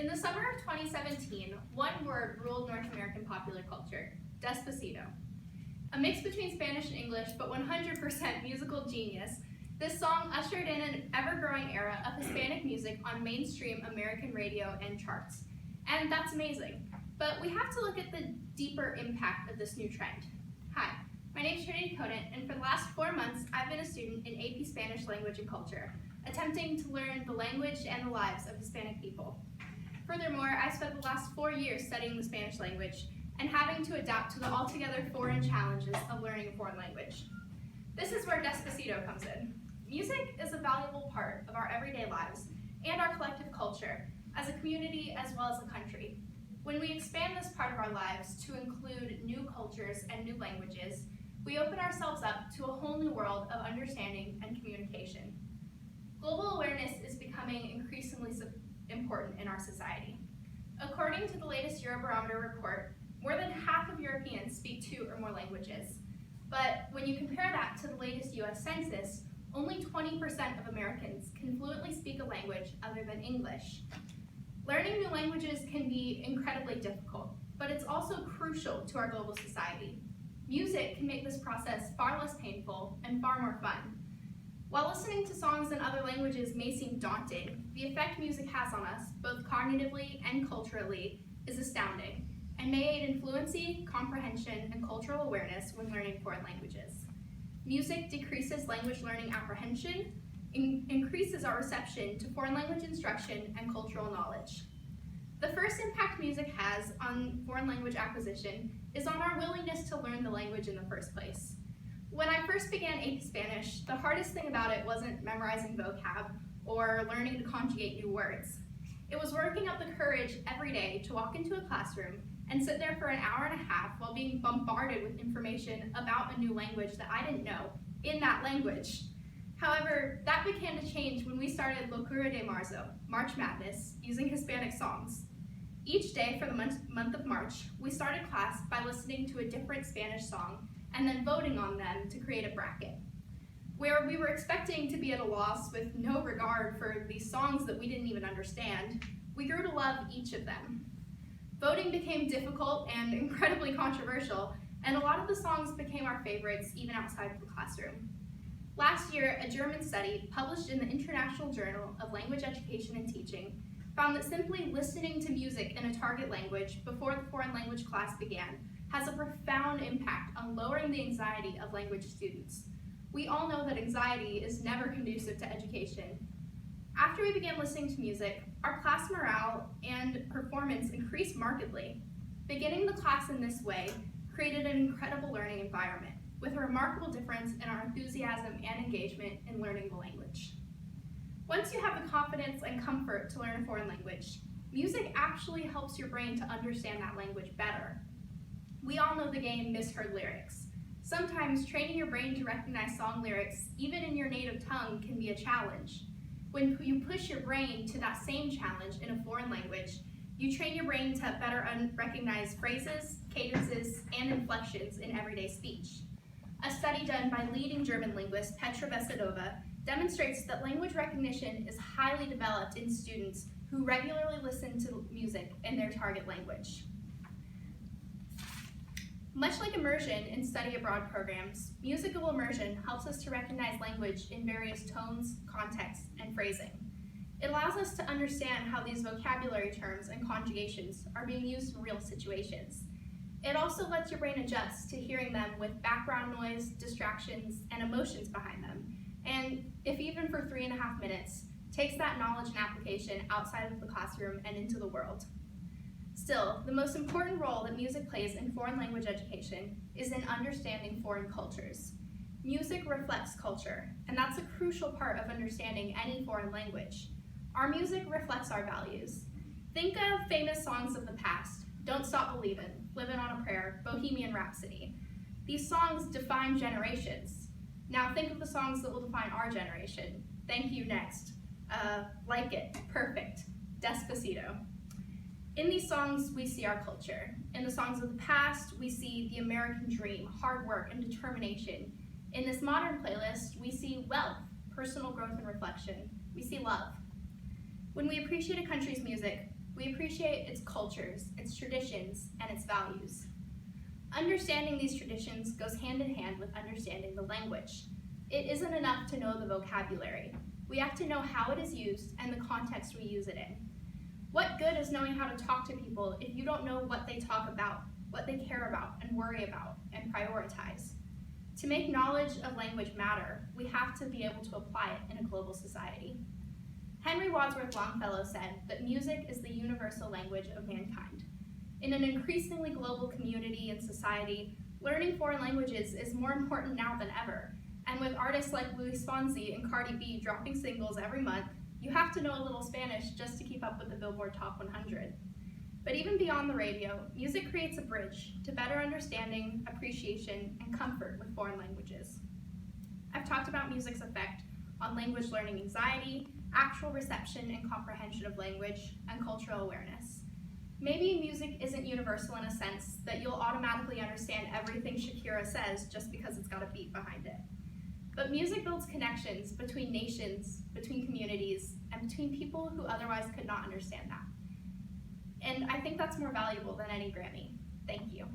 In the summer of 2017, one word ruled North American popular culture: Despacito. A mix between Spanish and English, but 100% musical genius, this song ushered in an ever-growing era of Hispanic music on mainstream American radio and charts. And that's amazing. But we have to look at the deeper impact of this new trend. Hi, my name is Trinity Conant, and for the last 4 months, I've been a student in AP Spanish Language and Culture, attempting to learn the language and the lives of Hispanic people. Furthermore, I spent the last 4 years studying the Spanish language and having to adapt to the altogether foreign challenges of learning a foreign language. This is where Despacito comes in. Music is a valuable part of our everyday lives and our collective culture as a community as well as a country. When we expand this part of our lives to include new cultures and new languages, we open ourselves up to a whole new world of understanding and communication. Global awareness is becoming increasingly important in our society. According to the latest Eurobarometer report, more than half of Europeans speak 2 or more languages. But when you compare that to the latest US Census, only 20% of Americans can fluently speak a language other than English. Learning new languages can be incredibly difficult, but it's also crucial to our global society. Music can make this process far less painful and far more fun. While listening to songs in other languages may seem daunting, the effect music has on us, both cognitively and culturally, is astounding, and may aid in fluency, comprehension, and cultural awareness when learning foreign languages. Music decreases language learning apprehension, increases our reception to foreign language instruction and cultural knowledge. The first impact music has on foreign language acquisition is on our willingness to learn the language in the first place. When I first began AP Spanish, the hardest thing about it wasn't memorizing vocab or learning to conjugate new words. It was working up the courage every day to walk into a classroom and sit there for an hour and a half while being bombarded with information about a new language that I didn't know in that language. However, that began to change when we started Locura de Marzo, March Madness, using Hispanic songs. Each day for the month of March, we started class by listening to a different Spanish song and then voting on them to create a bracket. Where we were expecting to be at a loss with no regard for these songs that we didn't even understand, we grew to love each of them. Voting became difficult and incredibly controversial, and a lot of the songs became our favorites even outside of the classroom. Last year, a German study published in the International Journal of Language Education and Teaching found that simply listening to music in a target language before the foreign language class began has a profound impact on lowering the anxiety of language students. We all know that anxiety is never conducive to education. After we began listening to music, our class morale and performance increased markedly. Beginning the class in this way created an incredible learning environment, with a remarkable difference in our enthusiasm and engagement in learning the language. Once you have the confidence and comfort to learn a foreign language, music actually helps your brain to understand that language better. We all know the game misheard lyrics. Sometimes training your brain to recognize song lyrics, even in your native tongue, can be a challenge. When you push your brain to that same challenge in a foreign language, you train your brain to better recognize phrases, cadences, and inflections in everyday speech. A study done by leading German linguist Petra Besedova demonstrates that language recognition is highly developed in students who regularly listen to music in their target language. Much like immersion in study abroad programs, musical immersion helps us to recognize language in various tones, contexts, and phrasing. It allows us to understand how these vocabulary terms and conjugations are being used in real situations. It also lets your brain adjust to hearing them with background noise, distractions, and emotions behind them. And if even for 3.5 minutes, takes that knowledge and application outside of the classroom and into the world. Still, the most important role that music plays in foreign language education is in understanding foreign cultures. Music reflects culture, and that's a crucial part of understanding any foreign language. Our music reflects our values. Think of famous songs of the past: Don't Stop Believin', Livin' on a Prayer, Bohemian Rhapsody. These songs define generations. Now think of the songs that will define our generation. Thank You Next, Like It, Perfect, Despacito. In these songs, we see our culture. In the songs of the past, we see the American dream, hard work, and determination. In this modern playlist, we see wealth, personal growth and reflection. We see love. When we appreciate a country's music, We appreciate its cultures, its traditions, and its values. Understanding these traditions goes hand in hand with understanding the language. It isn't enough to know the vocabulary. We have to know how it is used and the context we use it in. What good is knowing how to talk to people if you don't know what they talk about, what they care about and worry about and prioritize? To make knowledge of language matter, we have to be able to apply it in a global society. Henry Wadsworth Longfellow said that music is the universal language of mankind. In an increasingly global community and society, learning foreign languages is more important now than ever. And with artists like Luis Fonsi and Cardi B dropping singles every month, you have to know a little Spanish just to keep up with the Billboard Top 100. But even beyond the radio, music creates a bridge to better understanding, appreciation, and comfort with foreign languages. I've talked about music's effect on language learning anxiety, actual reception and comprehension of language, and cultural awareness. Maybe music isn't universal in a sense that you'll automatically understand everything Shakira says just because it's got a beat behind it. But music builds connections between nations, between communities, and between people who otherwise could not understand that. And I think that's more valuable than any Grammy. Thank you.